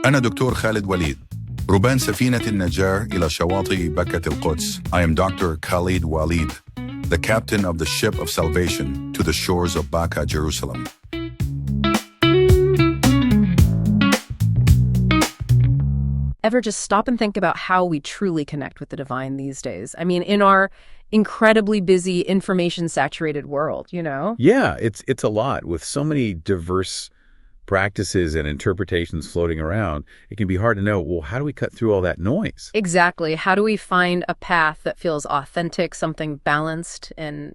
أنا دكتور خالد وليد، ربان سفينة النجاة إلى شواطئ بكة القدس. I am Dr. Khaled Waleed, the captain of the ship of salvation to the shores of Baka, Jerusalem. Ever just stop and think about how we truly connect with the divine these days? I mean, in our incredibly busy, information-saturated world, you know? Yeah, it's a lot. With so many diverse practices and interpretations floating around, it can be hard to know, well, how do we cut through all that noise? Exactly. How do we find a path that feels authentic, something balanced and,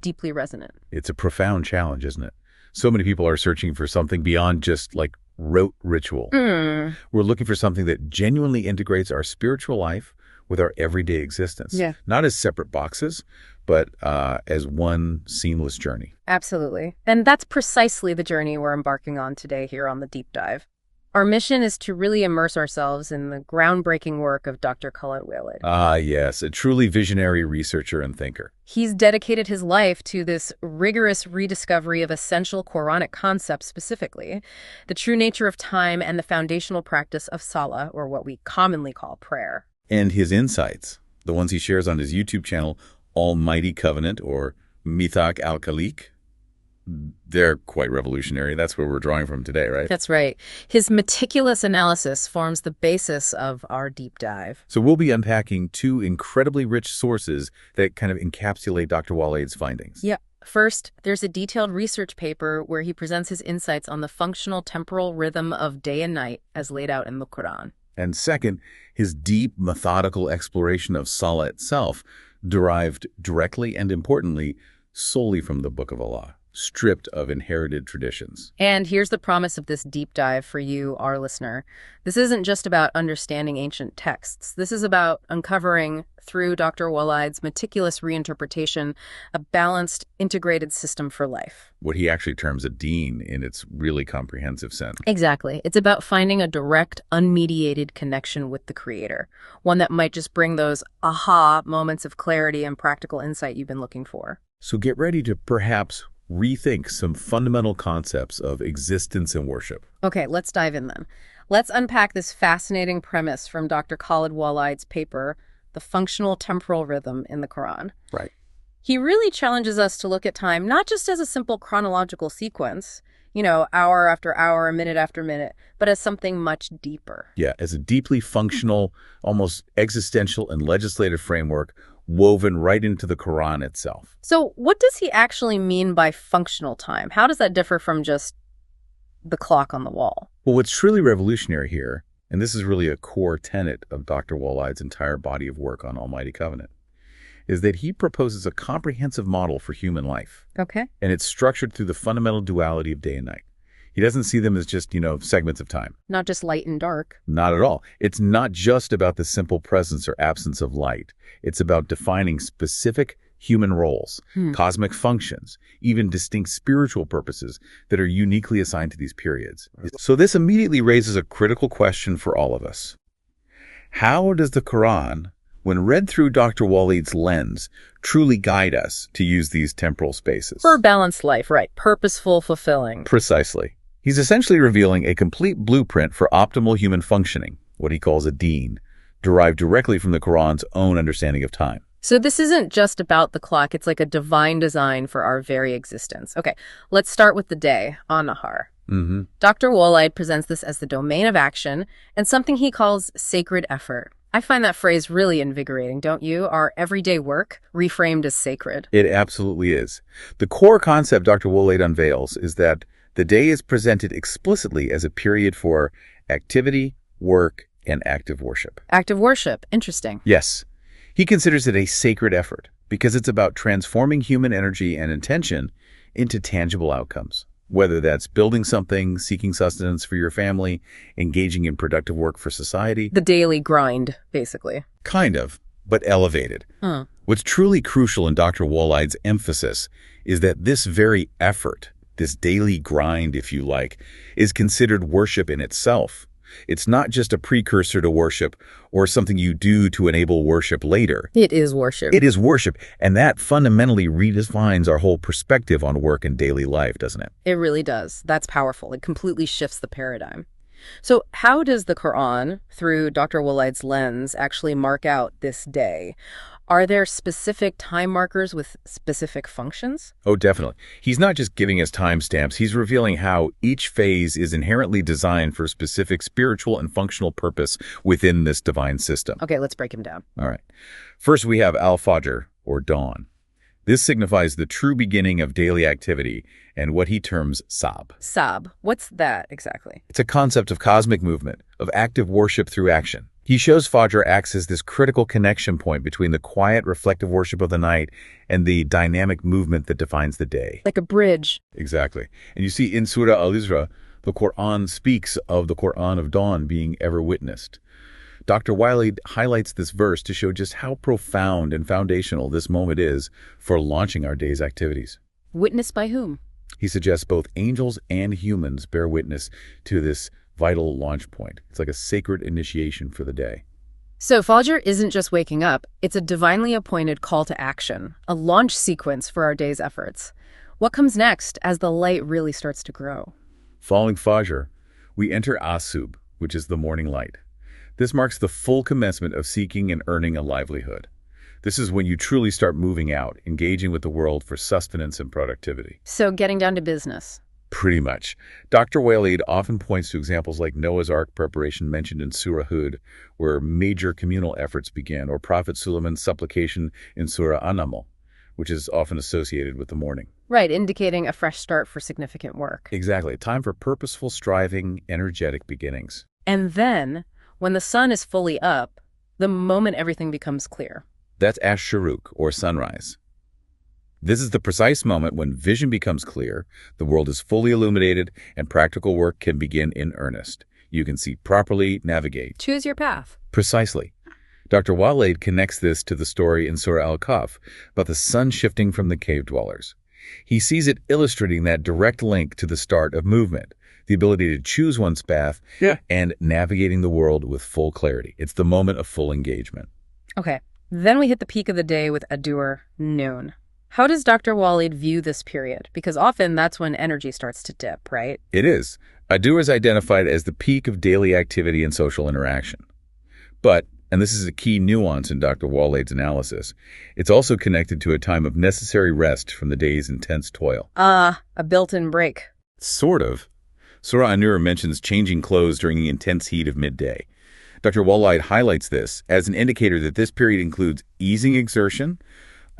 deeply resonant? It's a profound challenge, isn't it? So many people are searching for something beyond just like rote ritual. We're looking for something that genuinely integrates our spiritual life with our everyday existence. Yeah. Not as separate boxes, but as one seamless journey. Absolutely. And that's precisely the journey we're embarking on today here on The Deep Dive. Our mission is to really immerse ourselves in the groundbreaking work of Dr. Khaled Waleed. Ah, yes, a truly visionary researcher and thinker. He's dedicated his life to this rigorous rediscovery of essential Quranic concepts specifically, the true nature of time and the foundational practice of salah, or what we commonly call prayer. And his insights, the ones he shares on his YouTube channel, Almighty Covenant, or Mithaq al-Khaliq, they're quite revolutionary. That's where we're drawing from today, right? That's right. His meticulous analysis forms the basis of our deep dive. So we'll be unpacking two incredibly rich sources that kind of encapsulate Dr. Waleed's findings. Yeah. First, there's a detailed research paper where he presents his insights on the functional temporal rhythm of day and night as laid out in the Quran. And second, his deep, methodical exploration of Salah itself, derived directly and importantly solely from the Book of Allah, stripped of inherited traditions. And here's the promise of this deep dive for you, our listener. This isn't just about understanding ancient texts. This is about uncovering, through Dr. Waleed's meticulous reinterpretation, a balanced, integrated system for life. What he actually terms a deen in its really comprehensive sense. Exactly. It's about finding a direct, unmediated connection with the Creator, one that might just bring those aha moments of clarity and practical insight you've been looking for. So get ready to perhaps rethink some fundamental concepts of existence and worship. Okay, let's dive in then. Let's unpack this fascinating premise from Dr. Khaled Waleed's paper, The Functional Temporal Rhythm in the Quran. Right. He really challenges us to look at time not just as a simple chronological sequence, hour after hour, minute after minute, but as something much deeper. Yeah, as a deeply functional, almost existential and legislative framework woven right into the Quran itself. So what does he actually mean by functional time? How does that differ from just the clock on the wall? Well, what's truly revolutionary here, and this is really a core tenet of Dr. Waleed's entire body of work on Almighty Covenant, is that he proposes a comprehensive model for human life. Okay. And it's structured through the fundamental duality of day and night. He doesn't see them as just, segments of time. Not just light and dark. Not at all. It's not just about the simple presence or absence of light. It's about defining specific human roles, cosmic functions, even distinct spiritual purposes that are uniquely assigned to these periods. So this immediately raises a critical question for all of us. How does the Quran, when read through Dr. Waleed's lens, truly guide us to use these temporal spaces? For a balanced life, right. Purposeful, fulfilling. Precisely. He's essentially revealing a complete blueprint for optimal human functioning, what he calls a deen, derived directly from the Quran's own understanding of time. So this isn't just about the clock. It's like a divine design for our very existence. Okay, let's start with the day, An-Nahar. Dr. Waleed presents this as the domain of action and something he calls sacred effort. I find that phrase really invigorating, don't you? Our everyday work reframed as sacred. It absolutely is. The core concept Dr. Waleed unveils is that the day is presented explicitly as a period for activity, work, and active worship. Active worship. Interesting. Yes. He considers it a sacred effort because it's about transforming human energy and intention into tangible outcomes, whether that's building something, seeking sustenance for your family, engaging in productive work for society. The daily grind, basically. Kind of, but elevated. What's truly crucial in Dr. Waleed's emphasis is that this very effort, this daily grind, if you like, is considered worship in itself. It's not just a precursor to worship or something you do to enable worship later. It is worship. It is worship, and that fundamentally redefines our whole perspective on work and daily life, doesn't it? It really does. That's powerful. It completely shifts the paradigm. So how does the Quran, through Dr. Waleed's lens, actually mark out this day? Are there specific time markers with specific functions? Oh, definitely. He's not just giving us timestamps, he's revealing how each phase is inherently designed for a specific spiritual and functional purpose within this divine system. Okay, let's break him down. All right. First, we have Al-Fajr, or dawn. This signifies the true beginning of daily activity and what he terms sab. Sab. What's that exactly? It's a concept of cosmic movement, of active worship through action. He shows Fajr acts as this critical connection point between the quiet, reflective worship of the night and the dynamic movement that defines the day. Like a bridge. Exactly. And you see in Surah Al-Isra, the Quran speaks of the Quran of dawn being ever witnessed. Dr. Waleed highlights this verse to show just how profound and foundational this moment is for launching our day's activities. Witnessed by whom? He suggests both angels and humans bear witness to this vital launch point. It's like a sacred initiation for the day. So Fajr isn't just waking up, it's a divinely appointed call to action, a launch sequence for our day's efforts. What comes next as the light really starts to grow? Following Fajr, we enter Asub, which is the morning light. This marks the full commencement of seeking and earning a livelihood. This is when you truly start moving out, engaging with the world for sustenance and productivity. So getting down to business. Pretty much. Dr. Waleed often points to examples like Noah's Ark preparation mentioned in Surah Hud, where major communal efforts began, or Prophet Suleiman's supplication in Surah An-Naml, which is often associated with the morning. Right, indicating a fresh start for significant work. Exactly. Time for purposeful, striving, energetic beginnings. And then, when the sun is fully up, the moment everything becomes clear. That's Ash-Shuruk, or sunrise. This is the precise moment when vision becomes clear, the world is fully illuminated, and practical work can begin in earnest. You can see properly, navigate. Choose your path. Precisely. Dr. Waleed connects this to the story in Surah Al-Kahf about the sun shifting from the cave dwellers. He sees it illustrating that direct link to the start of movement, the ability to choose one's path, and navigating the world with full clarity. It's the moment of full engagement. Okay, then we hit the peak of the day with Adur, noon. How does Dr. Waleed view this period? Because often that's when energy starts to dip, right? It is. Adur is identified as the peak of daily activity and social interaction. But, and this is a key nuance in Dr. Waleed's analysis, it's also connected to a time of necessary rest from the day's intense toil. A built-in break. Sort of. Surah An-Nur mentions changing clothes during the intense heat of midday. Dr. Waleed highlights this as an indicator that this period includes easing exertion,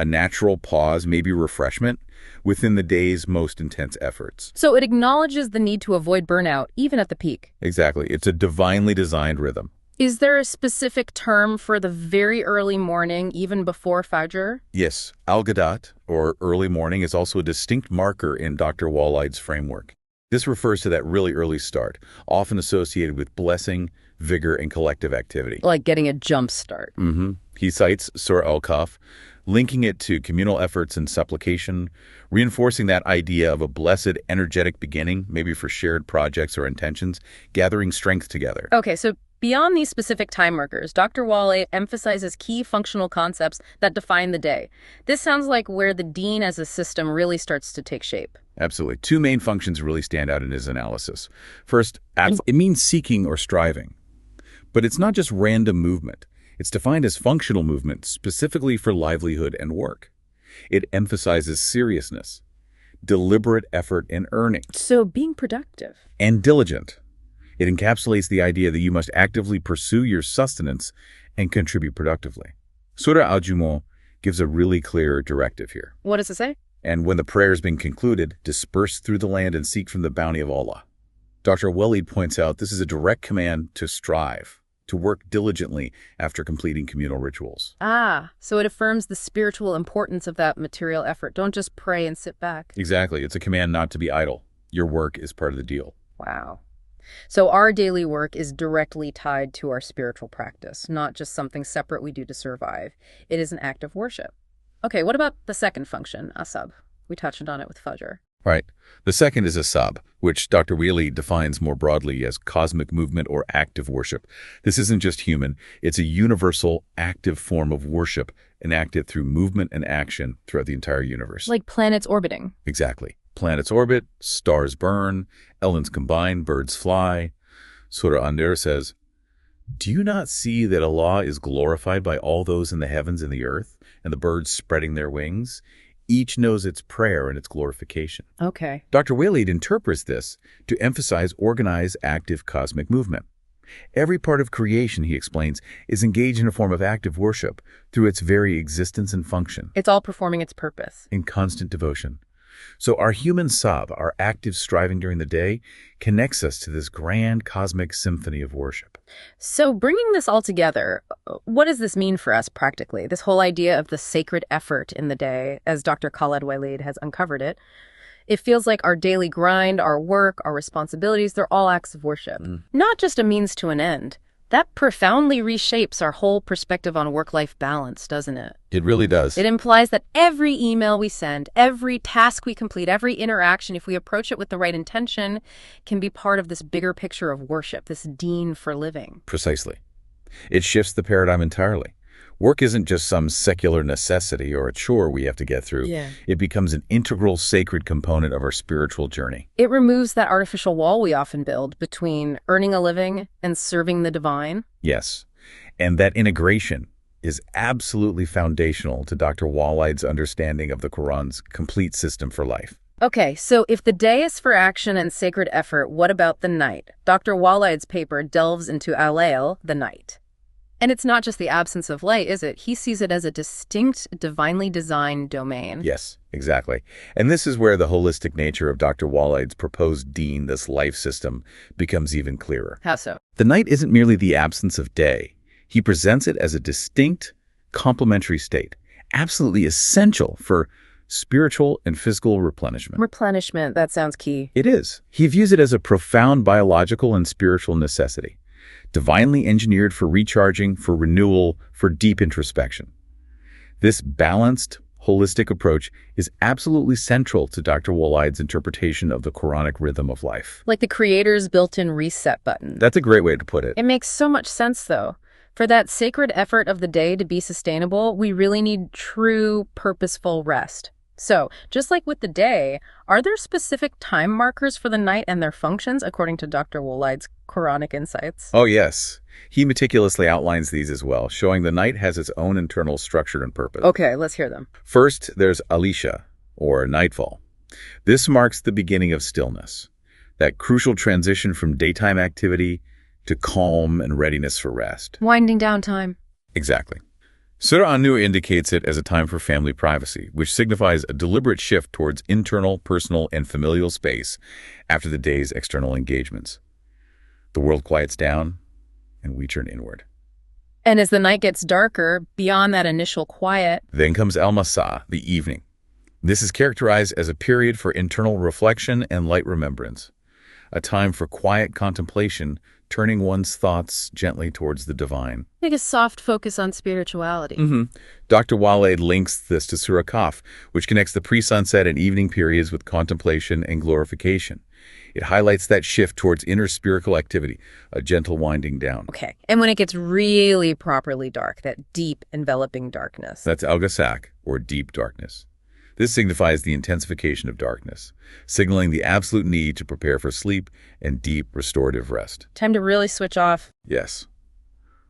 a natural pause, maybe refreshment, within the day's most intense efforts. So it acknowledges the need to avoid burnout, even at the peak. Exactly. It's a divinely designed rhythm. Is there a specific term for the very early morning, even before Fajr? Yes. Al-Ghadat, or early morning, is also a distinct marker in Dr. Waleed's framework. This refers to that really early start, often associated with blessing, vigor, and collective activity. Like getting a jump start. He cites Surah Al-Kahf, linking it to communal efforts and supplication, reinforcing that idea of a blessed, energetic beginning, maybe for shared projects or intentions, gathering strength together. Okay, so beyond these specific time markers, Dr. Waleed emphasizes key functional concepts that define the day. This sounds like where the deen as a system really starts to take shape. Absolutely. Two main functions really stand out in his analysis. First, it means seeking or striving. But it's not just random movement. It's defined as functional movement specifically for livelihood and work. It emphasizes seriousness, deliberate effort and earning. So being productive. And diligent. It encapsulates the idea that you must actively pursue your sustenance and contribute productively. Surah Al-Jumu'ah gives a really clear directive here. What does it say? And when the prayer has been concluded, disperse through the land and seek from the bounty of Allah. Dr. Waleed points out this is a direct command to strive, to work diligently after completing communal rituals. So it affirms the spiritual importance of that material effort. Don't just pray and sit back. Exactly. It's a command not to be idle. Your work is part of the deal. Wow. So our daily work is directly tied to our spiritual practice, not just something separate we do to survive. It is an act of worship. Okay, what about the second function, asab? We touched on it with Fajr. Right. The second is asab, which Dr. Waleed defines more broadly as cosmic movement or active worship. This isn't just human. It's a universal, active form of worship enacted through movement and action throughout the entire universe. Like planets orbiting. Exactly. Planets orbit, stars burn, elements combine, birds fly. Surah An-Nur says, "Do you not see that Allah is glorified by all those in the heavens and the earth, and the birds spreading their wings? Each knows its prayer and its glorification." Okay. Dr. Waleed interprets this to emphasize organized, active cosmic movement. Every part of creation, he explains, is engaged in a form of active worship through its very existence and function. It's all performing its purpose. In constant devotion. So our human sab, our active striving during the day, connects us to this grand cosmic symphony of worship. So bringing this all together, what does this mean for us practically? This whole idea of the sacred effort in the day, as Dr. Khaled Waleed has uncovered it, it feels like our daily grind, our work, our responsibilities, they're all acts of worship, not just a means to an end. That profoundly reshapes our whole perspective on work-life balance, doesn't it? It really does. It implies that every email we send, every task we complete, every interaction, if we approach it with the right intention, can be part of this bigger picture of worship, this deen for living. Precisely. It shifts the paradigm entirely. Work isn't just some secular necessity or a chore we have to get through. It becomes an integral, sacred component of our spiritual journey. It removes that artificial wall we often build between earning a living and serving the divine. Yes. And that integration is absolutely foundational to Dr. Waleed's understanding of the Quran's complete system for life. Okay, so if the day is for action and sacred effort, what about the night? Dr. Waleed's paper delves into al-layl, the night. And it's not just the absence of light, is it? He sees it as a distinct, divinely designed domain. Yes, exactly. And this is where the holistic nature of Dr. Waleed's proposed deen, this life system, becomes even clearer. How so? The night isn't merely the absence of day. He presents it as a distinct, complementary state, absolutely essential for spiritual and physical replenishment. Replenishment, that sounds key. It is. He views it as a profound biological and spiritual necessity, divinely engineered for recharging, for renewal, for deep introspection. This balanced, holistic approach is absolutely central to Dr. Waleed's interpretation of the Quranic rhythm of life. Like the Creator's built-in reset button. That's a great way to put it. It makes so much sense, though. For that sacred effort of the day to be sustainable, we really need true, purposeful rest. So, just like with the day, are there specific time markers for the night and their functions according to Dr. Waleed's Quranic insights? Oh, yes. He meticulously outlines these as well, showing the night has its own internal structure and purpose. Okay, let's hear them. First, there's Alisha, or nightfall. This marks the beginning of stillness, that crucial transition from daytime activity to calm and readiness for rest. Winding down time. Exactly. Surah An-Nur indicates it as a time for family privacy, which signifies a deliberate shift towards internal, personal, and familial space after the day's external engagements. The world quiets down, and we turn inward. And as the night gets darker, beyond that initial quiet, Then comes Al-Masa, the evening. This is characterized as a period for internal reflection and light remembrance, a time for quiet contemplation, turning one's thoughts gently towards the divine. like a soft focus on spirituality. Dr. Waleed links this to Surah Qaf, which connects the pre-sunset and evening periods with contemplation and glorification. It highlights that shift towards inner spiritual activity, a gentle winding down. Okay. And when it gets really properly dark, that deep, enveloping darkness. That's Al-Ghasaq, or deep darkness. This signifies the intensification of darkness, signaling the absolute need to prepare for sleep and deep restorative rest. Time to really switch off. Yes.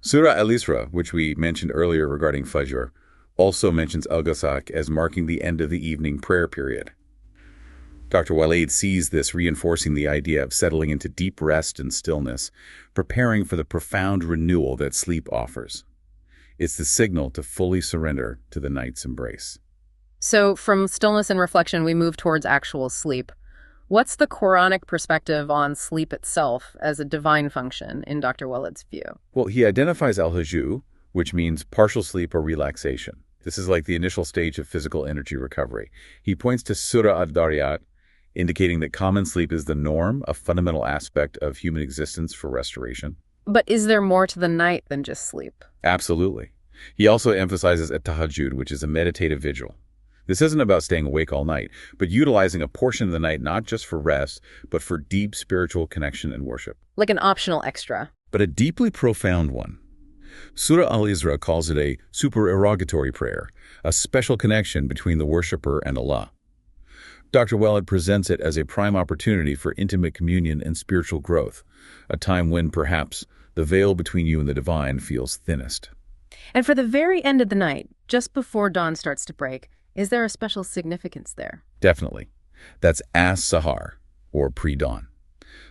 Surah Al-Isra, which we mentioned earlier regarding Fajr, also mentions Al-Ghasaq as marking the end of the evening prayer period. Dr. Waleed sees this reinforcing the idea of settling into deep rest and stillness, preparing for the profound renewal that sleep offers. It's the signal to fully surrender to the night's embrace. So from stillness and reflection, we move towards actual sleep. What's the Quranic perspective on sleep itself as a divine function in Dr. Waleed's view? Well, he identifies al-hujuu, which means partial sleep or relaxation. This is like the initial stage of physical energy recovery. He points to Surah Ad-Dariyat, indicating that common sleep is the norm, a fundamental aspect of human existence for restoration. But is there more to the night than just sleep? Absolutely. He also emphasizes at-tahajjud, which is a meditative vigil. This isn't about staying awake all night, but utilizing a portion of the night not just for rest, but for deep spiritual connection and worship. Like an optional extra. But a deeply profound one. Surah Al-Isra calls it a supererogatory prayer, a special connection between the worshiper and Allah. Dr. Waleed presents it as a prime opportunity for intimate communion and spiritual growth, a time when, perhaps, the veil between you and the divine feels thinnest. And for the very end of the night, just before dawn starts to break, is there a special significance there? Definitely. That's as-sahar, or pre-dawn.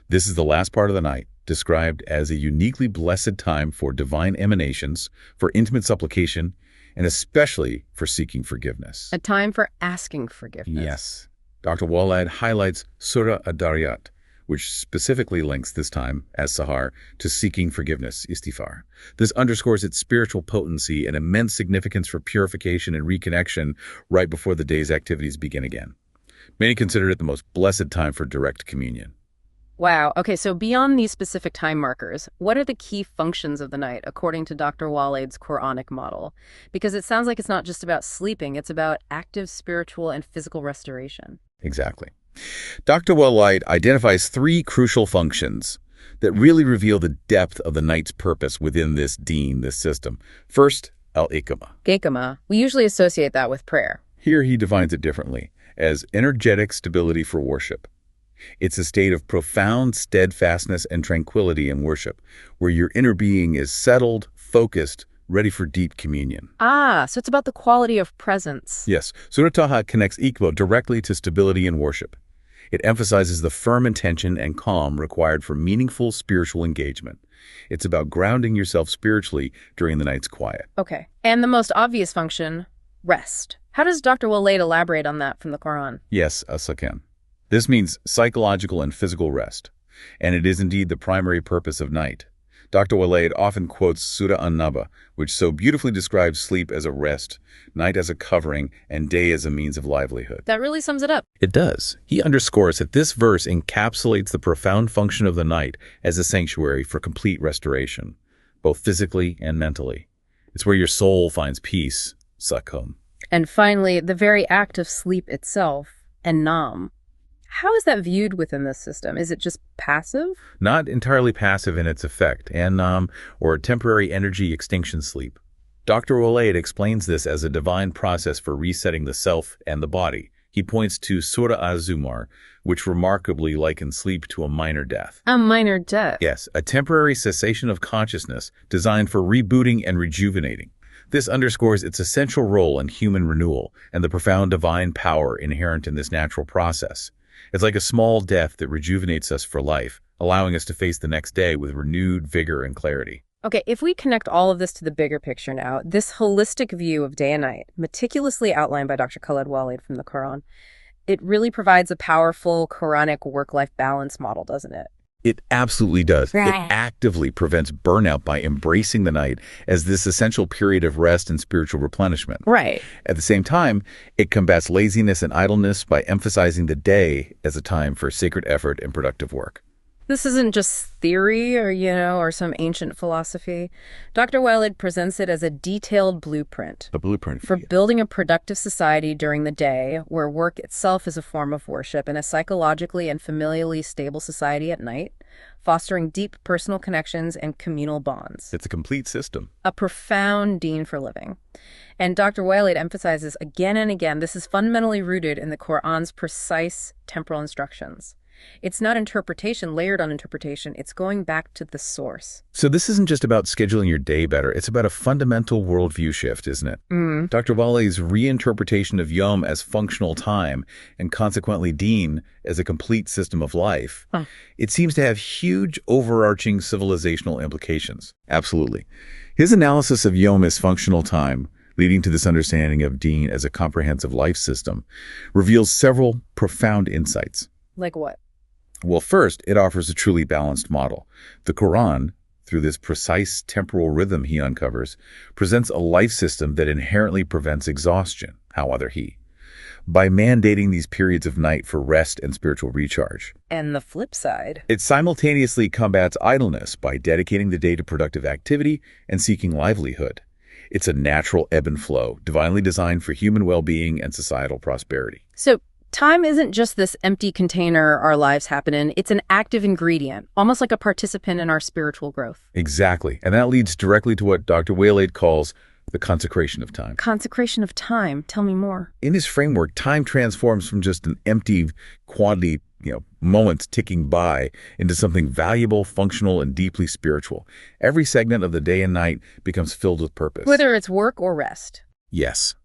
This is the last part of the night, described as a uniquely blessed time for divine emanations, for intimate supplication, and especially for seeking forgiveness. A time for asking forgiveness. Yes. Dr. Waleed highlights Surah Ad-Dariyat, which specifically links this time, as Sahar, to seeking forgiveness, istighfar. This underscores its spiritual potency and immense significance for purification and reconnection right before the day's activities begin again. Many consider it the most blessed time for direct communion. Wow. Okay, so beyond these specific time markers, what are the key functions of the night according to Dr. Waleed's Quranic model? Because it sounds like it's not just about sleeping, it's about active spiritual and physical restoration. Exactly. Dr. Waleed identifies three crucial functions that really reveal the depth of the night's purpose within this deen, this system. First, al-ikama. Gekama. We usually associate that with prayer. Here he defines it differently, as energetic stability for worship. It's a state of profound steadfastness and tranquility in worship, where your inner being is settled, focused, ready for deep communion. Ah, so it's about the quality of presence. Yes, Surah Taha connects Iqbal directly to stability in worship. It emphasizes the firm intention and calm required for meaningful spiritual engagement. It's about grounding yourself spiritually during the night's quiet. Okay. And the most obvious function, rest. How does Dr. Waleed elaborate on that from the Quran? Yes, as-sakan. This means psychological and physical rest, and it is indeed the primary purpose of night. Dr. Waleed often quotes Surah An-Naba, which so beautifully describes sleep as a rest, night as a covering, and day as a means of livelihood. That really sums it up. It does. He underscores that this verse encapsulates the profound function of the night as a sanctuary for complete restoration, both physically and mentally. It's where your soul finds peace, sakun. And finally, the very act of sleep itself, an-nam. How is that viewed within this system? Is it just passive? Not entirely passive in its effect, or temporary energy extinction sleep. Dr. Waleed explains this as a divine process for resetting the self and the body. He points to Surah Az-Zumar, which remarkably likens sleep to a minor death. A minor death? Yes, a temporary cessation of consciousness designed for rebooting and rejuvenating. This underscores its essential role in human renewal and the profound divine power inherent in this natural process. It's like a small death that rejuvenates us for life, allowing us to face the next day with renewed vigor and clarity. Okay, if we connect all of this to the bigger picture now, this holistic view of day and night, meticulously outlined by Dr. Khaled Waleed from the Quran, it really provides a powerful Quranic work-life balance model, doesn't it? It absolutely does. Right. It actively prevents burnout by embracing the night as this essential period of rest and spiritual replenishment. Right. At the same time, it combats laziness and idleness by emphasizing the day as a time for sacred effort and productive work. This isn't just theory or some ancient philosophy. Dr. Waleed presents it as a detailed blueprint. A blueprint for building a productive society during the day where work itself is a form of worship and a psychologically and familially stable society at night, fostering deep personal connections and communal bonds. It's a complete system. A profound deen for living. And Dr. Waleed emphasizes again and again this is fundamentally rooted in the Quran's precise temporal instructions. It's not interpretation layered on interpretation. It's going back to the source. So this isn't just about scheduling your day better. It's about a fundamental worldview shift, isn't it? Dr. Waleed's reinterpretation of Yom as functional time and consequently Deen as a complete system of life, it seems to have huge overarching civilizational implications. Absolutely. His analysis of Yom as functional time, leading to this understanding of Deen as a comprehensive life system, reveals several profound insights. Like what? Well, first, it offers a truly balanced model. The Quran, through this precise temporal rhythm he uncovers, presents a life system that inherently prevents exhaustion. How other he? By mandating these periods of night for rest and spiritual recharge. And the flip side? It simultaneously combats idleness by dedicating the day to productive activity and seeking livelihood. It's a natural ebb and flow, divinely designed for human well-being and societal prosperity. So, time isn't just this empty container our lives happen in. It's an active ingredient, almost like a participant in our spiritual growth. Exactly. And that leads directly to what Dr. Waleed calls The consecration of time. Consecration of time. Tell me more. In his framework, time transforms from just an empty quantity, moments ticking by, into something valuable, functional, and deeply spiritual. Every segment of the day and night becomes filled with purpose. Whether it's work or rest. Yes.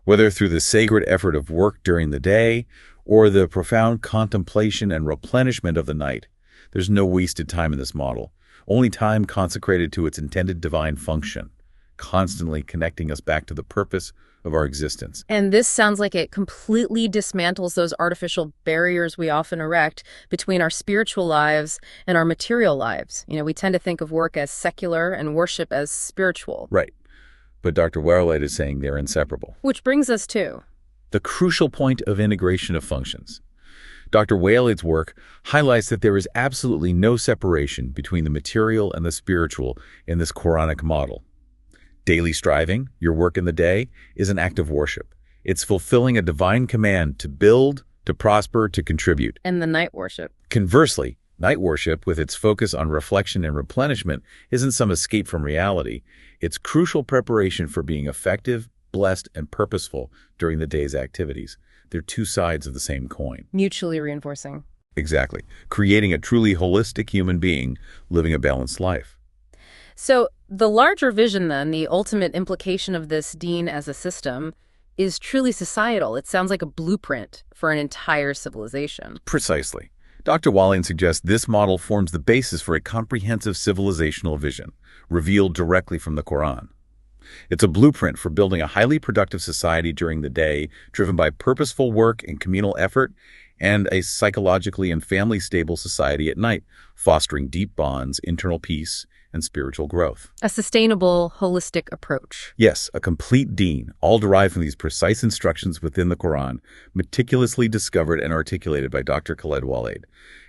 Whether through the sacred effort of work during the day or the profound contemplation and replenishment of the night, there's no wasted time in this model. Only time consecrated to its intended divine function, constantly connecting us back to the purpose of our existence. And this sounds like it completely dismantles those artificial barriers we often erect between our spiritual lives and our material lives. We tend to think of work as secular and worship as spiritual. Right. But Dr. Waleed is saying they're inseparable. Which brings us to the crucial point of integration of functions. Dr. Waleed's work highlights that there is absolutely no separation between the material and the spiritual in this Quranic model. Daily striving, your work in the day, is an act of worship. It's fulfilling a divine command to build, to prosper, to contribute. And the night worship. Conversely, night worship, with its focus on reflection and replenishment, isn't some escape from reality. It's crucial preparation for being effective, blessed, and purposeful during the day's activities. They're two sides of the same coin. Mutually reinforcing. Exactly. Creating a truly holistic human being living a balanced life. So the larger vision, then, the ultimate implication of this deen as a system, is truly societal. It sounds like a blueprint for an entire civilization. Precisely. Dr. Waleed suggests this model forms the basis for a comprehensive civilizational vision, revealed directly from the Quran. It's a blueprint for building a highly productive society during the day, driven by purposeful work and communal effort, and a psychologically and family-stable society at night, fostering deep bonds, internal peace, and spiritual growth. A sustainable, holistic approach. Yes, a complete deen, all derived from these precise instructions within the Quran, meticulously discovered and articulated by Dr. Khaled Waleed.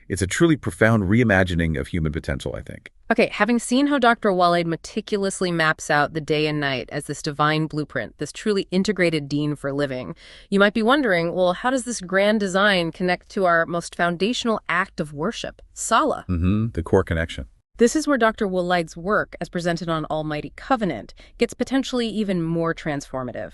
It's a truly profound reimagining of human potential, I think. Okay, having seen how Dr. Waleed meticulously maps out the day and night as this divine blueprint, this truly integrated deen for living, you might be wondering, well, how does this grand design connect to our most foundational act of worship, Salah? The core connection. This is where Dr. Waleed's work, as presented on Almighty Covenant, gets potentially even more transformative.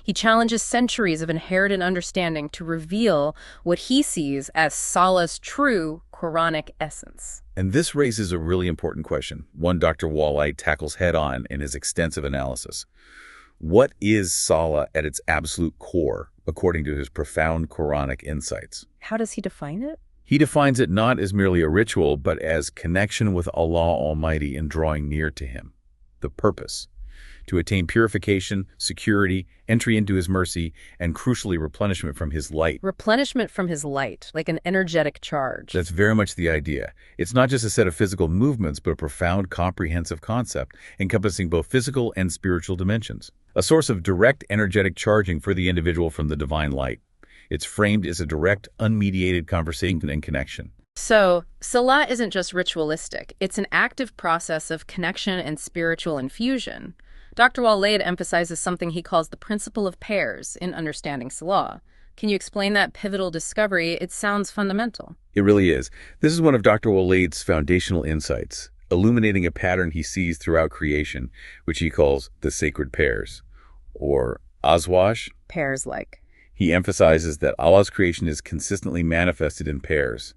He challenges centuries of inherited understanding to reveal what he sees as Salah's true Quranic essence. And this raises a really important question, one Dr. Waleed tackles head-on in his extensive analysis. What is Salah at its absolute core, according to his profound Quranic insights? How does he define it? He defines it not as merely a ritual, but as connection with Allah Almighty and drawing near to Him. The purpose: to attain purification, security, entry into His mercy, and crucially replenishment from His light. Replenishment from His light, like an energetic charge. That's very much the idea. It's not just a set of physical movements, but a profound, comprehensive concept encompassing both physical and spiritual dimensions. A source of direct energetic charging for the individual from the divine light. It's framed as a direct, unmediated conversation and connection. So, Salah isn't just ritualistic. It's an active process of connection and spiritual infusion. Dr. Waleed emphasizes something he calls the principle of pairs in understanding Salah. Can you explain that pivotal discovery? It sounds fundamental. It really is. This is one of Dr. Waleed's foundational insights, illuminating a pattern he sees throughout creation, which he calls the sacred pairs, or azwaj. Pairs like. He emphasizes that Allah's creation is consistently manifested in pairs.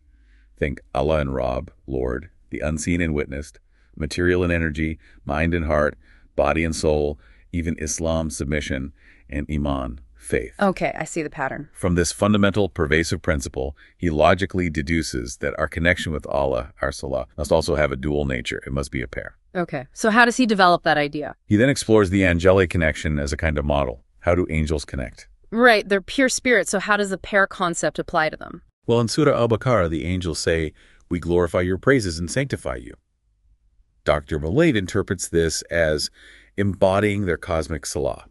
Think Allah and Rabb, Lord, the unseen and witnessed, material and energy, mind and heart, body and soul, even Islam, submission, and Iman, faith. Okay, I see the pattern. From this fundamental, pervasive principle, he logically deduces that our connection with Allah, our Salah, must also have a dual nature. It must be a pair. Okay, so how does he develop that idea? He then explores the angelic connection as a kind of model. How do angels connect? Right, they're pure spirits, so how does the pair concept apply to them? Well, in Surah Al-Baqarah, the angels say, "We glorify your praises and sanctify you." Dr. Waleed interprets this as embodying their cosmic salah,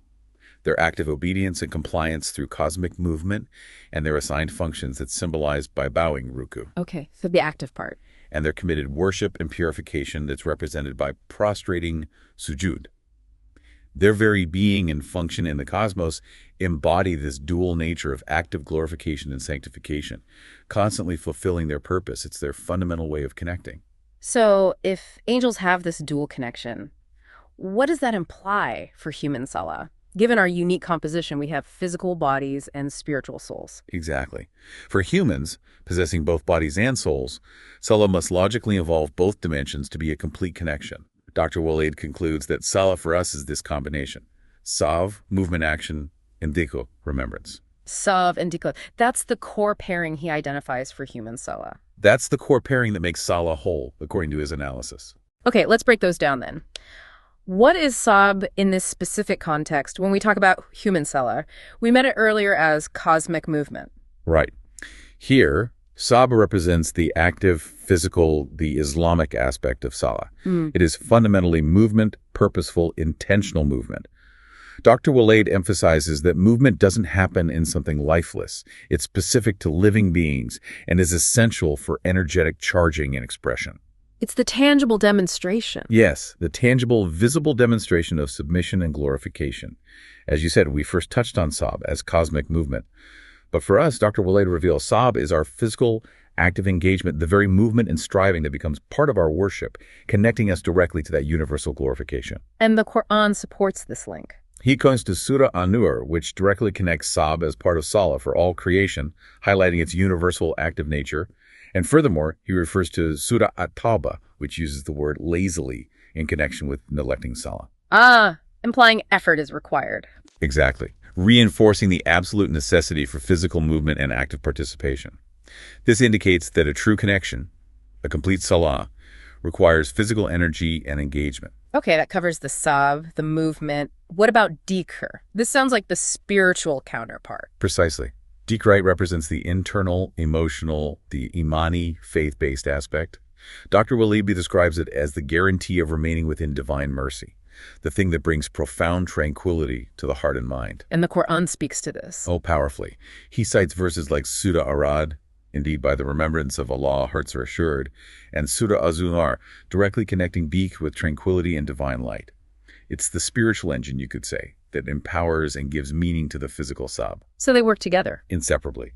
their active obedience and compliance through cosmic movement, and their assigned functions that's symbolized by bowing ruku. Okay, so the active part. And their committed worship and purification that's represented by prostrating sujud. Their very being and function in the cosmos embody this dual nature of active glorification and sanctification, constantly fulfilling their purpose. It's their fundamental way of connecting. So if angels have this dual connection, What does that imply for human salah? Given our unique composition, we have physical bodies and spiritual souls. Exactly. For humans, possessing both bodies and souls, salah must logically involve both dimensions to be a complete connection. Dr. Waleed concludes that salah for us is this combination. Sav, movement, action, and dhikr, remembrance. Sav and dhikr. That's the core pairing he identifies for human salah. That's the core pairing that makes salah whole, according to his analysis. Okay, let's break those down then. What is sab in this specific context when we talk about human salah? We met it earlier as cosmic movement. Right. Here, sab represents the active, physical, the Islamic aspect of salah. It is fundamentally movement, purposeful, intentional movement. Dr. Waleed emphasizes that movement doesn't happen in something lifeless. It's specific to living beings and is essential for energetic charging and expression. It's the tangible demonstration. Yes, the tangible, visible demonstration of submission and glorification. As you said, we first touched on Sab as cosmic movement. But for us, Dr. Waleed reveals Sab is our physical, active engagement, the very movement and striving that becomes part of our worship, connecting us directly to that universal glorification. And the Quran supports this link. He points to Surah An-Nur, which directly connects Sab as part of Salah for all creation, highlighting its universal active nature. And furthermore, he refers to Surah At-Tawbah, which uses the word lazily in connection with neglecting Salah. Implying effort is required. Exactly. Reinforcing the absolute necessity for physical movement and active participation. This indicates that a true connection, a complete Salah, requires physical energy and engagement. Okay, that covers the sav, the movement. What about dhikr? This sounds like the spiritual counterpart. Precisely. Dhikr represents the internal, emotional, the imani, faith-based aspect. Dr. Waleed describes it as the guarantee of remaining within divine mercy, the thing that brings profound tranquility to the heart and mind. And the Quran speaks to this. Oh, powerfully. He cites verses like Surah Arad, indeed by the remembrance of Allah, hearts are assured, and Surah Az-Zumar, directly connecting dhikr with tranquility and divine light. It's the spiritual engine, you could say, that empowers and gives meaning to the physical sab. So they work together. Inseparably.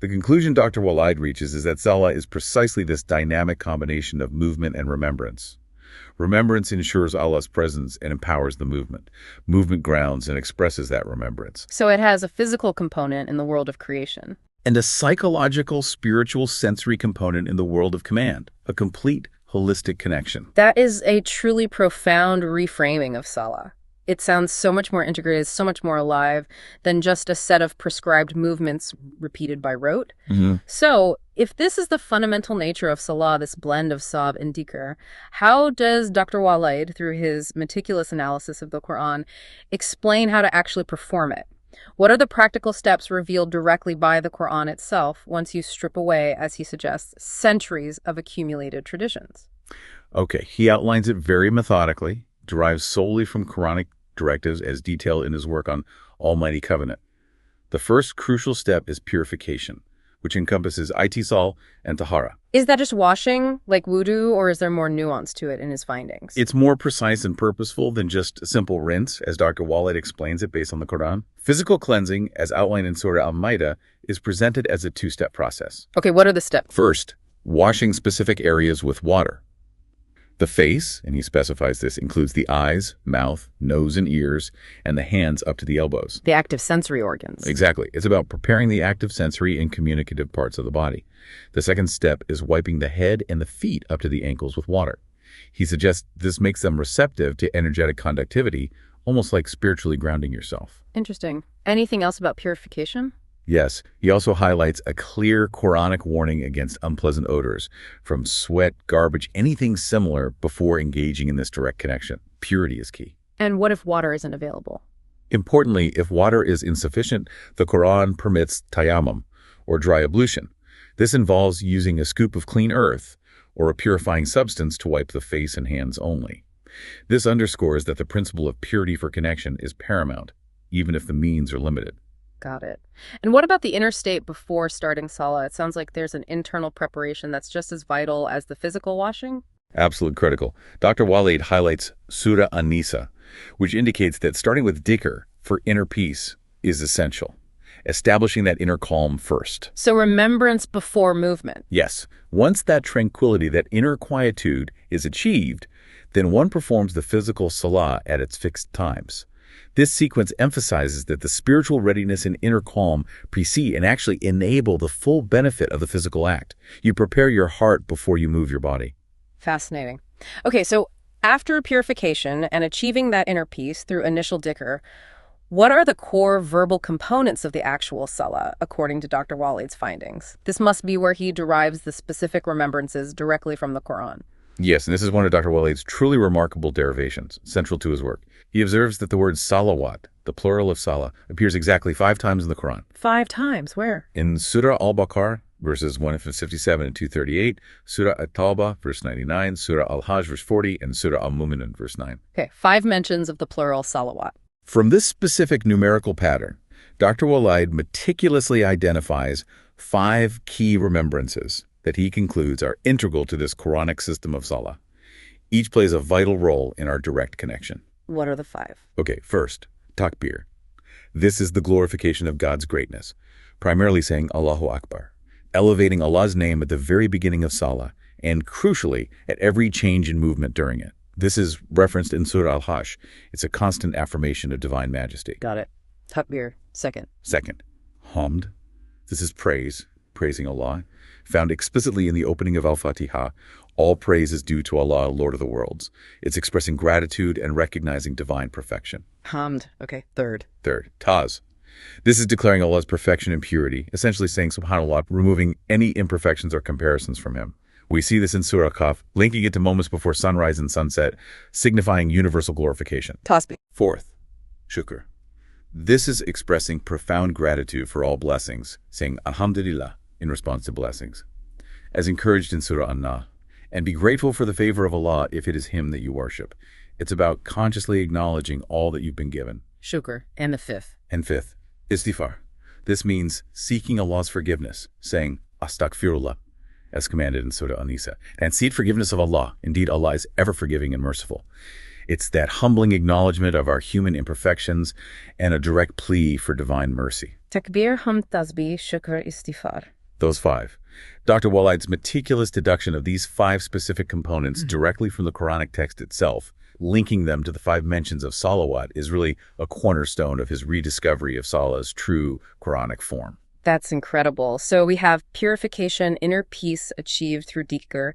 The conclusion Dr. Waleed reaches is that Salah is precisely this dynamic combination of movement and remembrance. Remembrance ensures Allah's presence and empowers the movement. Movement grounds and expresses that remembrance. So it has a physical component in the world of creation. And a psychological, spiritual, sensory component in the world of command. A complete, holistic connection. That is a truly profound reframing of Salah. It sounds so much more integrated, so much more alive than just a set of prescribed movements repeated by rote. So if this is the fundamental nature of Salah, this blend of Sab and Dhikr, how does Dr. Waleed, through his meticulous analysis of the Quran, explain how to actually perform it? What are the practical steps revealed directly by the Quran itself once you strip away, as he suggests, centuries of accumulated traditions? Okay, he outlines it very methodically, derives solely from Quranic directives as detailed in his work on Almighty Covenant. The first crucial step is purification, which encompasses itisal and tahara. Is that just washing, like wudu, or is there more nuance to it in his findings? It's more precise and purposeful than just a simple rinse, as Dr. Waleed explains it based on the Quran. Physical cleansing, as outlined in Surah Al-Ma'idah, is presented as a two-step process. Okay, what are the steps? First, washing specific areas with water. The face, and he specifies this, includes the eyes, mouth, nose, and ears, and the hands up to the elbows. The active sensory organs. Exactly. It's about preparing the active sensory and communicative parts of the body. The second step is wiping the head and the feet up to the ankles with water. He suggests this makes them receptive to energetic conductivity, almost like spiritually grounding yourself. Interesting. Anything else about purification? Yes, he also highlights a clear Quranic warning against unpleasant odors, from sweat, garbage, anything similar before engaging in this direct connection. Purity is key. And what if water isn't available? Importantly, if water is insufficient, the Quran permits tayammum, or dry ablution. This involves using a scoop of clean earth, or a purifying substance to wipe the face and hands only. This underscores that the principle of purity for connection is paramount, even if the means are limited. Got it. And what about the inner state before starting Salah? It sounds like there's an internal preparation that's just as vital as the physical washing. Absolutely critical. Dr. Waleed highlights Surah An-Nisa, which indicates that starting with dhikr for inner peace is essential. establishing that inner calm first. So remembrance before movement. Yes, once that tranquility, that inner quietude is achieved, then one performs the physical salah at its fixed times. This sequence emphasizes that the spiritual readiness and inner calm precede and actually enable the full benefit of the physical act. You prepare your heart before you move your body. Fascinating. Okay, so after purification and achieving that inner peace through initial dhikr, what are the core verbal components of the actual salah, according to Dr. Waleed's findings? This must be where he derives the specific remembrances directly from the Quran. Yes, and this is one of Dr. Waleed's truly remarkable derivations, central to his work. He observes that the word salawat, the plural of salah, appears exactly 5 times in the Quran. 5 times? Where? In Surah Al-Baqarah, verses 157 and 238, Surah At-Tawbah, verse 99, Surah Al-Hajj, verse 40, and Surah Al-Mu'minun, verse 9. Okay, 5 mentions of the plural salawat. From this specific numerical pattern, Dr. Waleed meticulously identifies 5 key remembrances that he concludes are integral to this Quranic system of salah. Each plays a vital role in our direct connection. What are the 5? Okay, first, takbir. This is the glorification of God's greatness, primarily saying Allahu Akbar, elevating Allah's name at the very beginning of salah, and crucially, at every change in movement during it. This is referenced in Surah Al-Hajj. It's a constant affirmation of divine majesty. Got it. Takbir. Second. Second, hamd. This is praise, praising Allah, found explicitly in the opening of Al-Fatiha. All praise is due to Allah, Lord of the worlds. It's expressing gratitude and recognizing divine perfection. Hamd. Okay. Third. Third, taz. This is declaring Allah's perfection and purity, essentially saying SubhanAllah, removing any imperfections or comparisons from him. We see this in Surah Qaf, linking it to moments before sunrise and sunset, signifying universal glorification. Tasbih. Fourth, shukr. This is expressing profound gratitude for all blessings, saying Alhamdulillah in response to blessings, as encouraged in Surah An-Nahl. And be grateful for the favor of Allah if it is Him that you worship. It's about consciously acknowledging all that you've been given. Shukr. And the 5th. And fifth, istighfar. This means seeking Allah's forgiveness, saying astaghfirullah, as commanded in Surah An-Nisa. And seek forgiveness of Allah. Indeed, Allah is ever forgiving and merciful. It's that humbling acknowledgement of our human imperfections and a direct plea for divine mercy. Takbir, hamd, tasbih, shukr, istighfar. Those 5. Dr. Waleed's meticulous deduction of these 5 specific components directly from the Quranic text itself, linking them to the 5 mentions of salawat, is really a cornerstone of his rediscovery of salah's true Quranic form. That's incredible. So we have purification, inner peace achieved through dhikr,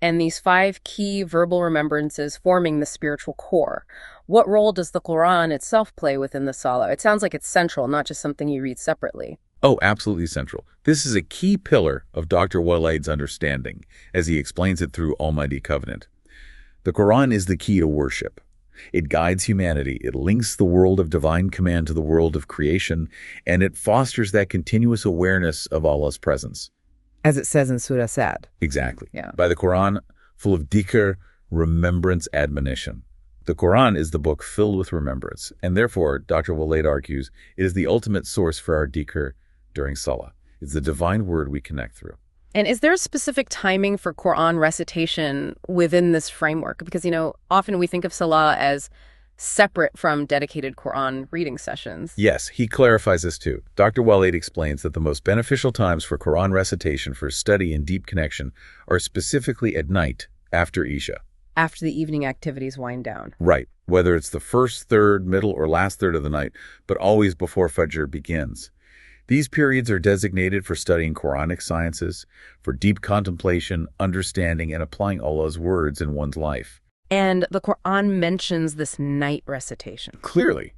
and these 5 key verbal remembrances forming the spiritual core. What role does the Quran itself play within the salah? It sounds like it's central, not just something you read separately. Oh, absolutely central. This is a key pillar of Dr. Waleed's understanding, as he explains it through Almighty Covenant. The Quran is the key to worship. It guides humanity, it links the world of divine command to the world of creation, and it fosters that continuous awareness of Allah's presence. As it says in Surah Sad. Exactly. Yeah. By the Quran, full of dhikr, remembrance, admonition. The Quran is the book filled with remembrance, and therefore, Dr. Waleed argues, it is the ultimate source for our dhikr during salah. It's the divine word we connect through. And is there a specific timing for Quran recitation within this framework? Because, often we think of salah as separate from dedicated Quran reading sessions. Yes, he clarifies this too. Dr. Waleed explains that the most beneficial times for Quran recitation for study and deep connection are specifically at night after Isha. After the evening activities wind down. Right, whether it's the first third, middle, or last third of the night, but always before Fajr begins. These periods are designated for studying Quranic sciences, for deep contemplation, understanding, and applying Allah's words in one's life. And the Quran mentions this night recitation. Clearly.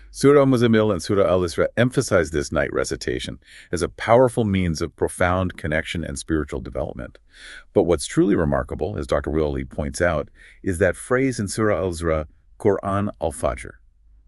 Surah Al-Muzammil and Surah Al-Isra emphasize this night recitation as a powerful means of profound connection and spiritual development. But what's truly remarkable, as Dr. Waleed points out, is that phrase in Surah Al-Isra, Quran al-Fajr.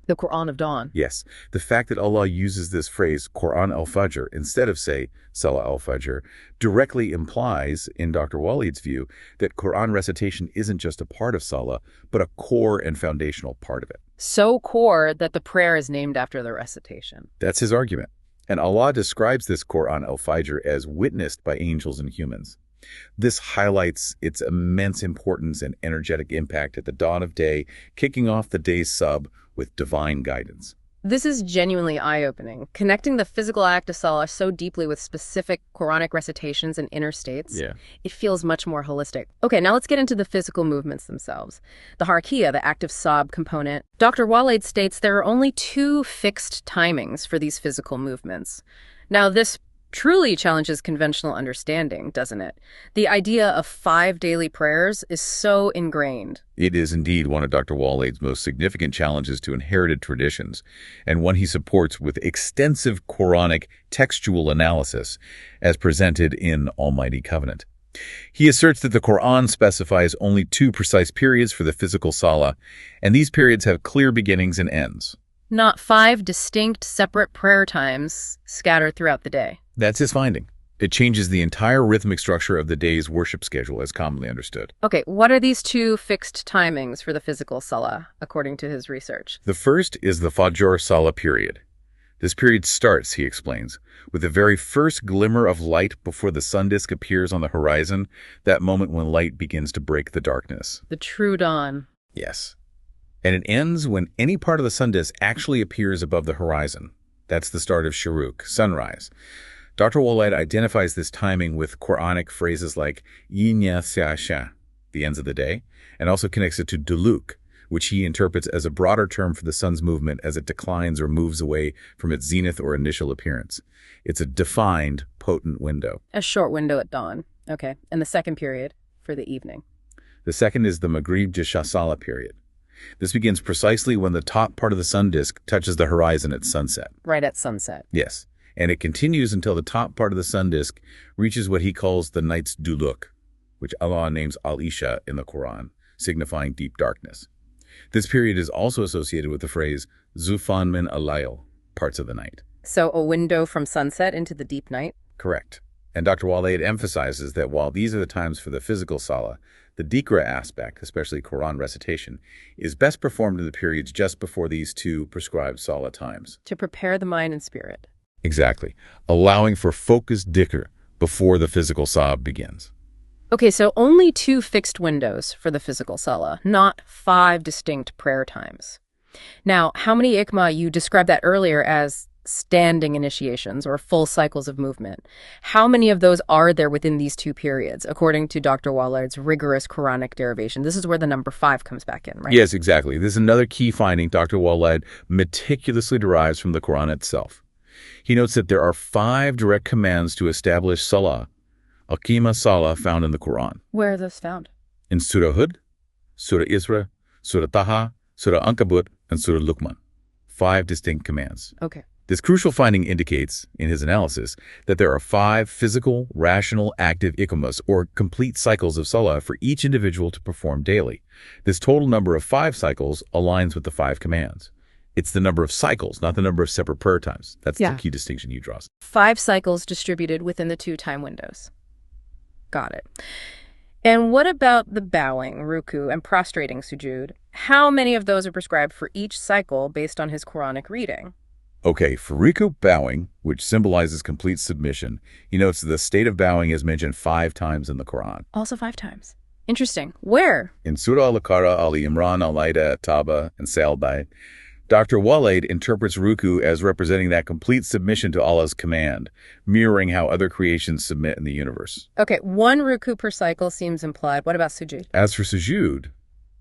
The Quran of Dawn. Yes, the fact that Allah uses this phrase, Quran al-Fajr, instead of, say, Salah al-Fajr, directly implies, in Dr. Waleed's view, that Quran recitation isn't just a part of Salah, but a core and foundational part of it. So core that the prayer is named after the recitation. That's his argument. And Allah describes this Quran al-Fajr as witnessed by angels and humans. This highlights its immense importance and energetic impact at the dawn of day, kicking off the day's sub with divine guidance. This is genuinely eye-opening. Connecting the physical act of salah so deeply with specific Quranic recitations and inner states, it feels much more holistic. Okay, now let's get into the physical movements themselves. The harakiyah, the active sob component. Dr. Waleed states there are only 2 fixed timings for these physical movements. Now, this truly challenges conventional understanding, doesn't it? The idea of 5 daily prayers is so ingrained. It is indeed one of Dr. Waleed's most significant challenges to inherited traditions, and one he supports with extensive Quranic textual analysis, as presented in Almighty Covenant. He asserts that the Quran specifies only 2 precise periods for the physical salah, and these periods have clear beginnings and ends. Not 5 distinct, separate prayer times scattered throughout the day. That's his finding. It changes the entire rhythmic structure of the day's worship schedule as commonly understood. Okay, what are these 2 fixed timings for the physical salah, according to his research? The first is the Fajr Salah period. This period starts, he explains, with the very first glimmer of light before the sun disk appears on the horizon, that moment when light begins to break the darkness. The true dawn. Yes. And it ends when any part of the sun disk actually appears above the horizon. That's the start of Shuruk, sunrise. Dr. Waleed identifies this timing with Quranic phrases like Yinya Siasha, the ends of the day, and also connects it to Duluk, which he interprets as a broader term for the sun's movement as it declines or moves away from its zenith or initial appearance. It's a defined, potent window. A short window at dawn. Okay. And the second period for the evening. The second is the Maghrib Jisha Salah period. This begins precisely when the top part of the sun disk touches the horizon at sunset. Right at sunset. Yes. And it continues until the top part of the sun disk reaches what he calls the night's duluk, which Allah names Al-Isha in the Quran, signifying deep darkness. This period is also associated with the phrase Zufan min al-layl, parts of the night. So a window from sunset into the deep night? Correct. And Dr. Waleed emphasizes that while these are the times for the physical salah, the dhikra aspect, especially Quran recitation, is best performed in the periods just before these 2 prescribed salah times. To prepare the mind and spirit. Exactly. Allowing for focused dhikr before the physical salah begins. Okay, so only 2 fixed windows for the physical salah, not 5 distinct prayer times. Now, how many ikma, you described that earlier as standing initiations or full cycles of movement. How many of those are there within these 2 periods, according to Dr. Waleed's rigorous Quranic derivation? This is where the number 5 comes back in, right? Yes, exactly. This is another key finding Dr. Waleed meticulously derives from the Quran itself. He notes that there are 5 direct commands to establish salah, Aqima Salah, found in the Quran. Where are those found? In Surah Hud, Surah Isra, Surah Taha, Surah Ankabut, and Surah Luqman. 5 distinct commands. Okay. This crucial finding indicates, in his analysis, that there are 5 physical, rational, active ikamas, or complete cycles of salah for each individual to perform daily. This total number of 5 cycles aligns with the 5 commands. It's the number of cycles, not the number of separate prayer times. That's the key distinction he draws. 5 cycles distributed within the 2 time windows. Got it. And what about the bowing, ruku, and prostrating, sujud? How many of those are prescribed for each cycle based on his Quranic reading? Okay, for ruku, bowing, which symbolizes complete submission, he notes that the state of bowing is mentioned 5 times in the Quran. Also 5 times. Interesting. Where? In Surah Al-Baqarah, Ali Imran, Al-Maida, Taba, and Salbai. Dr. Waleed interprets ruku as representing that complete submission to Allah's command, mirroring how other creations submit in the universe. Okay, 1 ruku per cycle seems implied. What about sujud? As for sujud,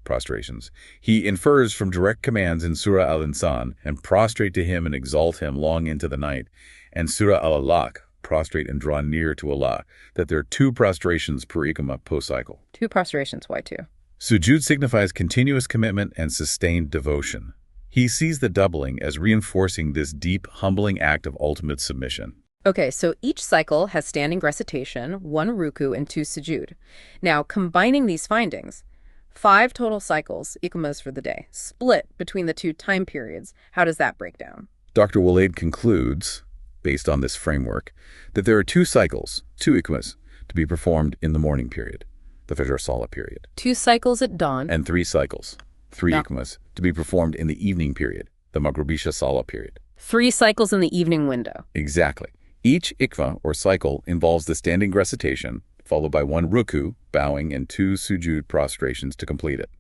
prostrations, he infers from direct commands in Surah Al-Insan, and prostrate to him and exalt him long into the night, and Surah Al-Alaq, prostrate and draw near to Allah, that there are 2 prostrations per ikama post-cycle. 2 prostrations, why 2? Sujud signifies continuous commitment and sustained devotion. He sees the doubling as reinforcing this deep, humbling act of ultimate submission. Okay, so each cycle has standing recitation, 1 ruku, and 2 sujud. Now, combining these findings, 5 total cycles, ikamas for the day, split between the 2 time periods. How does that break down? Dr. Waleed concludes, based on this framework, that there are 2 cycles, 2 ikamas, to be performed in the morning period, the Fajr Salah period. 2 cycles at dawn. And 3 cycles, 3 ikamas, to be performed in the evening period, the Maghribisha Salah period. 3 cycles in the evening window. Exactly. Each ikma, or cycle, involves the standing recitation, followed by 1 ruku, bowing, and 2 sujud prostrations to complete it.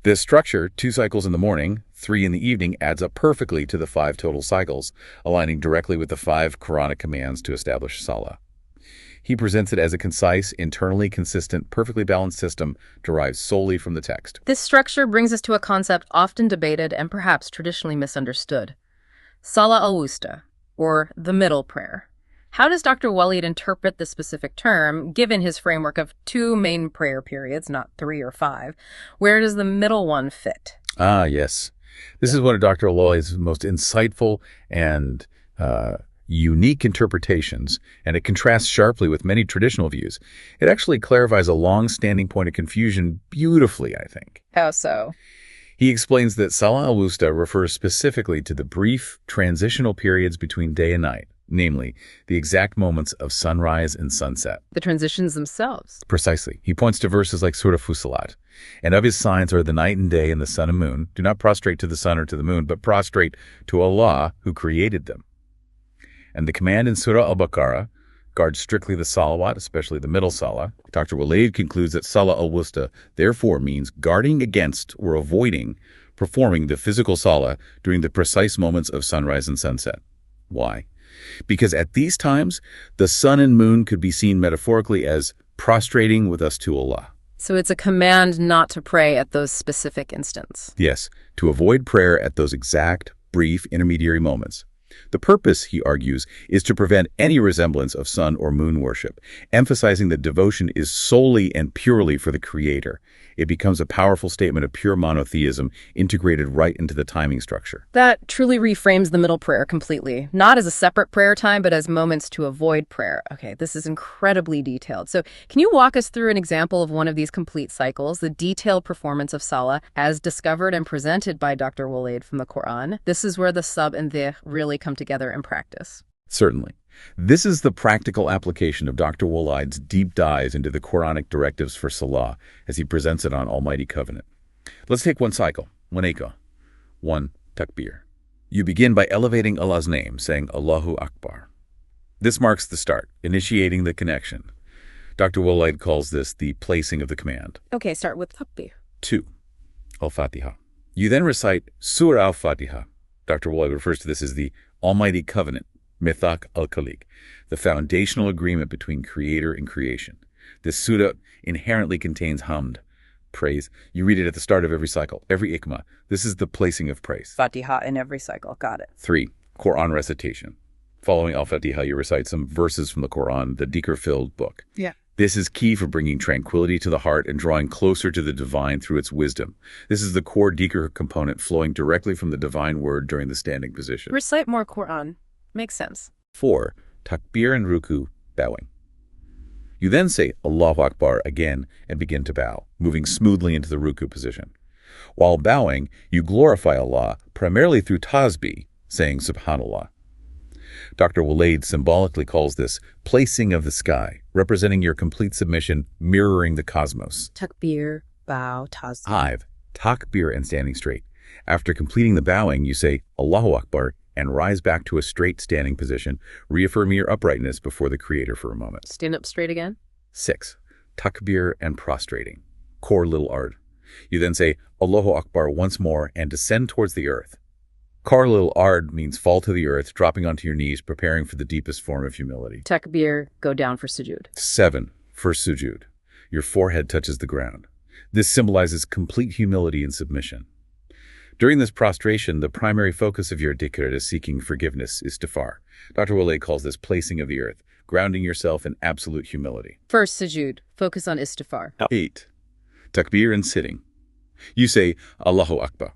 This structure, 2 cycles in the morning, 3 in the evening, adds up perfectly to the 5 total cycles, aligning directly with the 5 Quranic commands to establish Salah. He presents it as a concise, internally consistent, perfectly balanced system derived solely from the text. This structure brings us to a concept often debated and perhaps traditionally misunderstood. Salah al-Wusta, or the middle prayer. How does Dr. Waleed interpret this specific term, given his framework of 2 main prayer periods, not 3 or 5? Where does the middle one fit? Ah, yes. This is one of Dr. Waleed's most insightful and unique interpretations, and it contrasts sharply with many traditional views. It actually clarifies a long-standing point of confusion beautifully, I think. How so? He explains that Salah al-Wusta refers specifically to the brief transitional periods between day and night, namely, the exact moments of sunrise and sunset. The transitions themselves. Precisely. He points to verses like Surah Fussilat. And of his signs are the night and day and the sun and moon. Do not prostrate to the sun or to the moon, but prostrate to Allah who created them. And the command in Surah al-Baqarah guards strictly the salawat, especially the middle salah. Dr. Waleed concludes that Salah al-Wusta therefore means guarding against or avoiding performing the physical salah during the precise moments of sunrise and sunset. Why? Because at these times, the sun and moon could be seen metaphorically as prostrating with us to Allah. So it's a command not to pray at those specific instants. Yes, to avoid prayer at those exact, brief, intermediary moments. The purpose, he argues, is to prevent any resemblance of sun or moon worship, emphasizing that devotion is solely and purely for the Creator. It becomes a powerful statement of pure monotheism integrated right into the timing structure. That truly reframes the middle prayer completely, not as a separate prayer time, but as moments to avoid prayer. Okay, this is incredibly detailed. So can you walk us through an example of one of these complete cycles, the detailed performance of Salah as discovered and presented by Dr. Waleed from the Quran? This is where the sub and the really come together in practice. Certainly. This is the practical application of Dr. Waleed's deep dives into the Quranic directives for Salah as he presents it on Almighty Covenant. Let's take one cycle, one ekah, one takbir. You begin by elevating Allah's name, saying Allahu Akbar. This marks the start, initiating the connection. Dr. Waleed calls this the placing of the command. Okay, start with takbir. 2. Al-Fatiha. You then recite Surah Al-Fatiha. Dr. Waleed refers to this as the Almighty Covenant, Mithaq al-Khaliq, the foundational agreement between Creator and creation. This surah inherently contains hamd, praise. You read it at the start of every cycle, every ikmah. This is the placing of praise. Fatiha in every cycle, got it. 3. Quran recitation. Following Al-Fatiha, you recite some verses from the Quran, the dhikr-filled book. Yeah. This is key for bringing tranquility to the heart and drawing closer to the divine through its wisdom. This is the core dhikr component flowing directly from the divine word during the standing position. Recite more Quran. Makes sense. 4. Takbir and ruku, bowing. You then say Allahu Akbar again and begin to bow, moving smoothly into the ruku position. While bowing, you glorify Allah primarily through tasbih, saying Subhanallah. Dr. Waleed symbolically calls this placing of the sky, representing your complete submission, mirroring the cosmos. Takbir, bow, tasbih. 5. Takbir and standing straight. After completing the bowing, you say Allahu Akbar and rise back to a straight standing position, reaffirming your uprightness before the Creator for a moment. Stand up straight again. 6. Takbir and prostrating. Core little ard. You then say Allahu Akbar once more and descend towards the earth. Car little ard means fall to the earth, dropping onto your knees, preparing for the deepest form of humility. Takbir, go down for sujood. 7. For sujood. Your forehead touches the ground. This symbolizes complete humility and submission. During this prostration, the primary focus of your dhikr is seeking forgiveness, istighfar. Dr. Waleed calls this placing of the earth, grounding yourself in absolute humility. First sujood, focus on istighfar. 8. Takbir and sitting. You say Allahu Akbar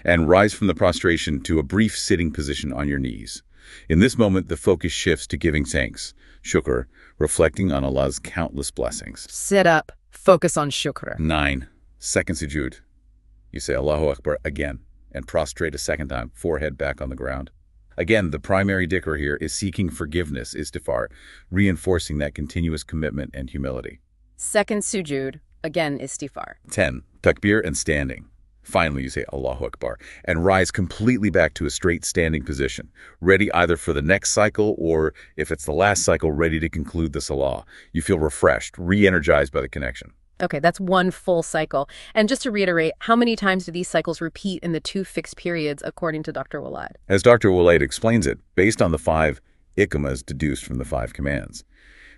and rise from the prostration to a brief sitting position on your knees. In this moment, the focus shifts to giving thanks, shukr, reflecting on Allah's countless blessings. Sit up, focus on shukr. 9. Second sujood. You say Allahu Akbar again and prostrate a second time, forehead back on the ground. Again, the primary dhikr here is seeking forgiveness, istighfar, reinforcing that continuous commitment and humility. Second sujood, again istighfar. 10. Takbir and standing. Finally, you say Allahu Akbar and rise completely back to a straight standing position, ready either for the next cycle or, if it's the last cycle, ready to conclude the salah. You feel refreshed, re-energized by the connection. Okay, that's one full cycle. And just to reiterate, how many times do these cycles repeat in the 2 fixed periods according to Dr. Waleed? As Dr. Waleed explains it, based on the 5 ikamas deduced from the 5 commands.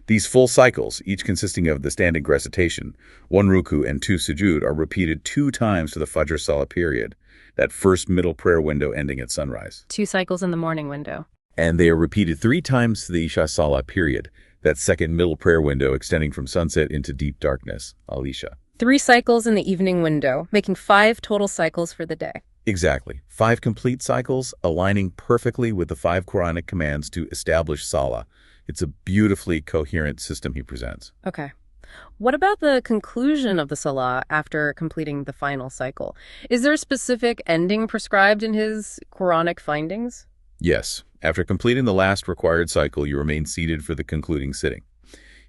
These full cycles, each consisting of the standing recitation, 1 ruku and 2 sujud, are repeated 2 times to the Fajr Salah period, that first middle prayer window ending at sunrise. 2 cycles in the morning window. And they are repeated 3 times to the Isha Salah period, that second middle prayer window extending from sunset into deep darkness, Al-Isha. 3 cycles in the evening window, making 5 total cycles for the day. Exactly. 5 complete cycles, aligning perfectly with the 5 Quranic commands to establish Salah. It's a beautifully coherent system he presents. Okay. What about the conclusion of the Salah after completing the final cycle? Is there a specific ending prescribed in his Quranic findings? Yes. After completing the last required cycle, you remain seated for the concluding sitting.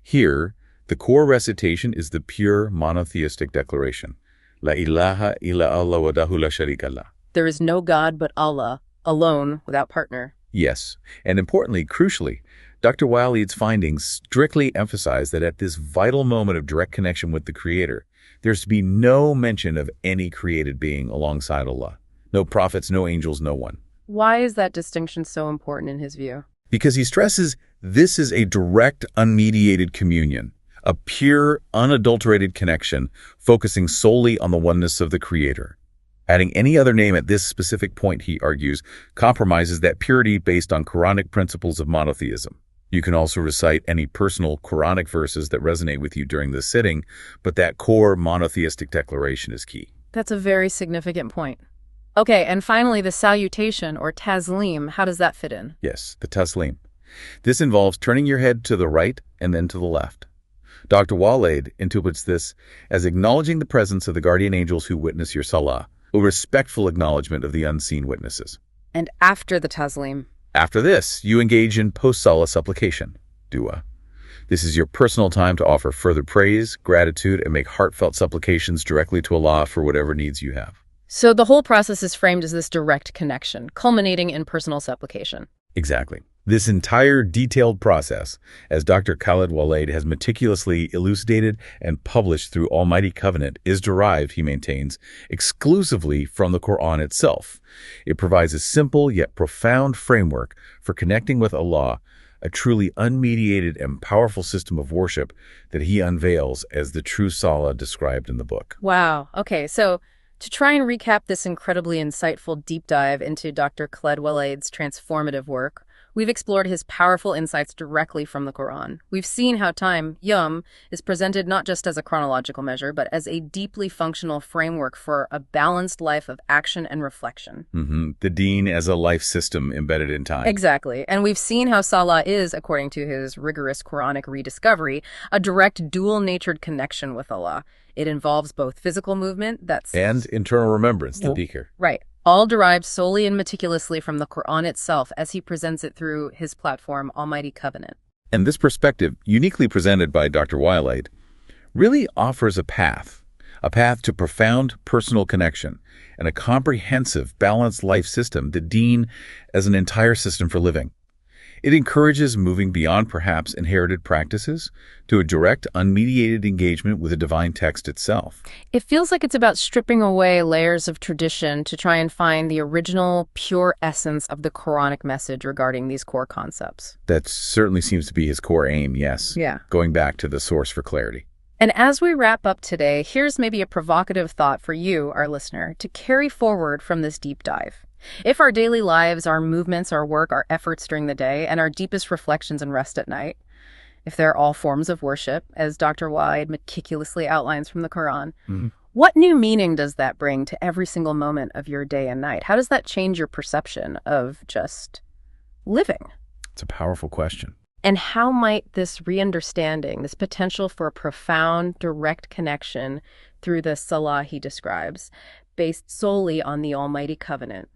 Here, the core recitation is the pure monotheistic declaration. La ilaha illa Allah wahdahu la sharika lah. There is no God but Allah, alone, without partner. Yes. And importantly, crucially, Dr. Waleed's findings strictly emphasize that at this vital moment of direct connection with the Creator, there's to be no mention of any created being alongside Allah. No prophets, no angels, no one. Why is that distinction so important in his view? Because he stresses this is a direct, unmediated communion, a pure, unadulterated connection focusing solely on the oneness of the Creator. Adding any other name at this specific point, he argues, compromises that purity based on Quranic principles of monotheism. You can also recite any personal Quranic verses that resonate with you during the sitting, but that core monotheistic declaration is key. That's a very significant point. Okay, and finally, the salutation, or taslim, how does that fit in? Yes, the taslim. This involves turning your head to the right and then to the left. Dr. Waleed interprets this as acknowledging the presence of the guardian angels who witness your salah, a respectful acknowledgement of the unseen witnesses. And after the taslim? After this, you engage in post-salah supplication, dua. This is your personal time to offer further praise, gratitude, and make heartfelt supplications directly to Allah for whatever needs you have. So the whole process is framed as this direct connection, culminating in personal supplication. Exactly. This entire detailed process, as Dr. Khaled Waleed has meticulously elucidated and published through Almighty Covenant, is derived, he maintains, exclusively from the Quran itself. It provides a simple yet profound framework for connecting with Allah, a truly unmediated and powerful system of worship that he unveils as the true Salah described in the book. Wow. Okay, so to try and recap this incredibly insightful deep dive into Dr. Khaled Waleed's transformative work, we've explored his powerful insights directly from the Quran. We've seen how time, yom, is presented not just as a chronological measure, but as a deeply functional framework for a balanced life of action and reflection. The deen as a life system embedded in time. Exactly. And we've seen how Salah is, according to his rigorous Quranic rediscovery, a direct dual-natured connection with Allah. It involves both physical movement, and internal remembrance, the dhikr. Right. All derived solely and meticulously from the Quran itself as he presents it through his platform, Almighty Covenant. And this perspective, uniquely presented by Dr. Waleed, really offers a path to profound personal connection and a comprehensive, balanced life system, the deen as an entire system for living. It encourages moving beyond perhaps inherited practices to a direct, unmediated engagement with the divine text itself. It feels like it's about stripping away layers of tradition to try and find the original, pure essence of the Quranic message regarding these core concepts. That certainly seems to be his core aim, yes. Yeah. Going back to the source for clarity. And as we wrap up today, here's maybe a provocative thought for you, our listener, to carry forward from this deep dive. If our daily lives, our movements, our work, our efforts during the day, and our deepest reflections and rest at night, if they're all forms of worship, as Dr. Waleed meticulously outlines from the Quran, what new meaning does that bring to every single moment of your day and night? How does that change your perception of just living? It's a powerful question. And how might this re-understanding, this potential for a profound, direct connection through the Salah he describes, based solely on the Almighty Covenant,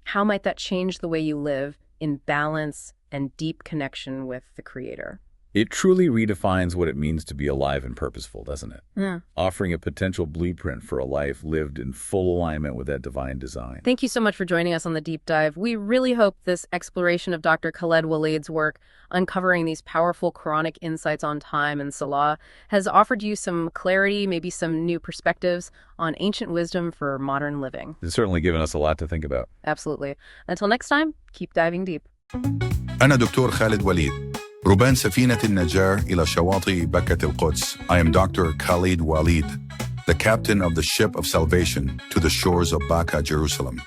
how might that change the way you live in balance and deep connection with the Creator? It truly redefines what it means to be alive and purposeful, doesn't it? Yeah. Offering a potential blueprint for a life lived in full alignment with that divine design. Thank you so much for joining us on the deep dive. We really hope this exploration of Dr. Khaled Waleed's work, uncovering these powerful Quranic insights on time and Salah, has offered you some clarity, maybe some new perspectives on ancient wisdom for modern living. It's certainly given us a lot to think about. Absolutely. Until next time, keep diving deep. أنا دكتور خالد وليد، ربان سفينة النجاة إلى شواطئ بكة القدس. I am Dr. Khaled Waleed, the captain of the ship of salvation to the shores of Baka, Jerusalem.